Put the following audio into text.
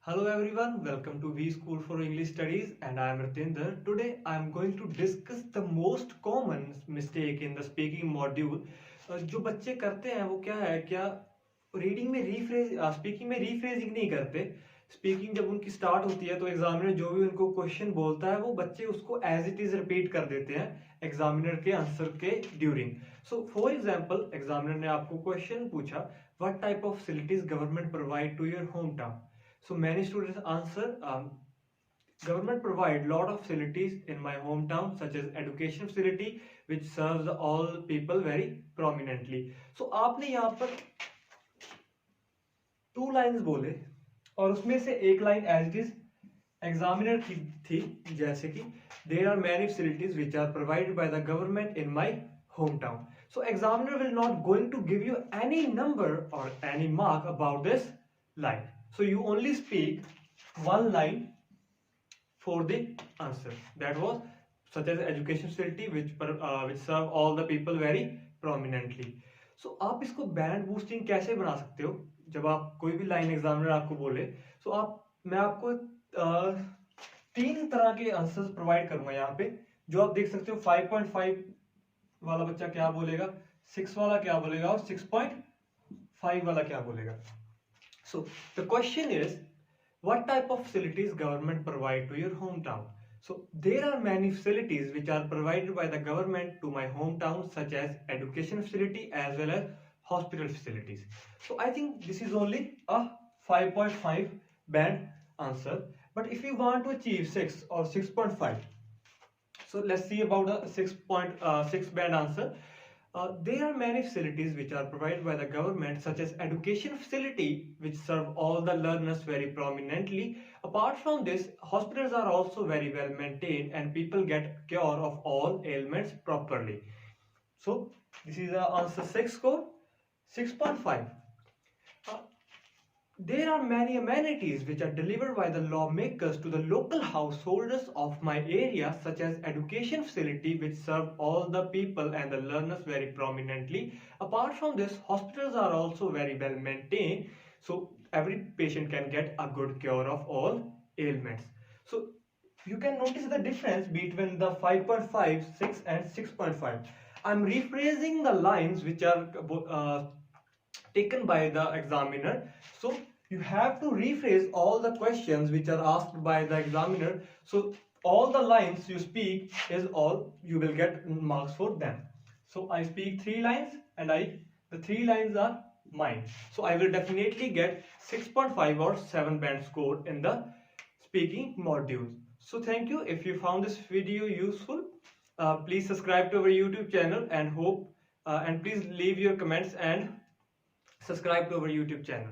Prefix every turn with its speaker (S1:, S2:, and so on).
S1: Hello everyone, welcome to V School for English Studies and I am Ratinder. Today I am going to discuss the most common mistake in the speaking module. जो बच्चे करते हैं वो क्या है, क्या reading में speaking में रीफ्रेजिंग नहीं करते. स्पीकिंग जब उनकी स्टार्ट होती है तो एग्जामिनर जो भी उनको क्वेश्चन बोलता है वो बच्चे उसको एज इट इज रिपीट कर देते हैं एग्जामिनर के आंसर के during. So for example examiner ने आपको क्वेश्चन पूछा, what type of facilities government provide to your home town. So many students answer, government provide lot of facilities in my hometown such as education facility which serves all people very prominently. So आपने यहाँ पर 2 lines बोले और उसमें से एक line as it is examiner की थी, जैसे कि there are many facilities which are provided by the government in my hometown. So examiner will not going to give you any number or any mark about this line. So you only speak one line for the answer. That was such as education facility which serve all the people very prominently. So आप इसको band boosting कैसे बना सकते हो जब आप कोई भी लाइन एग्जामिनर आपको बोले. So मैं आपको 3 तरह के आंसर्स प्रोवाइड करूंगा यहाँ पे, जो आप देख सकते हो. 5.5 वाला बच्चा क्या बोलेगा, 6 वाला क्या बोलेगा और 6.5 वाला क्या बोलेगा. So the question is, what type of facilities government provide to your hometown? So there are many facilities which are provided by the government to my hometown, such as education facility as well as hospital facilities. So I think this is only a 5.5 band answer. But if you want to achieve 6 or 6.5, so let's see about the 6.6 band answer. There are many facilities which are provided by the government, such as education facility which serve all the learners very prominently. Apart from this, hospitals are also very well maintained and people get cure of all ailments properly. So this is the answer 6 score. 6.5. There are many amenities which are delivered by the lawmakers to the local householders of my area, such as education facility which serve all the people and the learners very prominently. Apart from this, hospitals are also very well maintained, so every patient can get a good cure of all ailments. So you can notice the difference between the 5.5, 6 and 6.5. I'm rephrasing the lines which are taken by the examiner. So you have to rephrase all the questions which are asked by the examiner. So all the lines you speak is all you will get marks for them. So I speak 3 lines and the 3 lines are mine. So I will definitely get 6.5 or 7 band score in the speaking module. So thank you. If you found this video useful, please subscribe to our YouTube channel and please leave your comments and subscribe to our YouTube channel.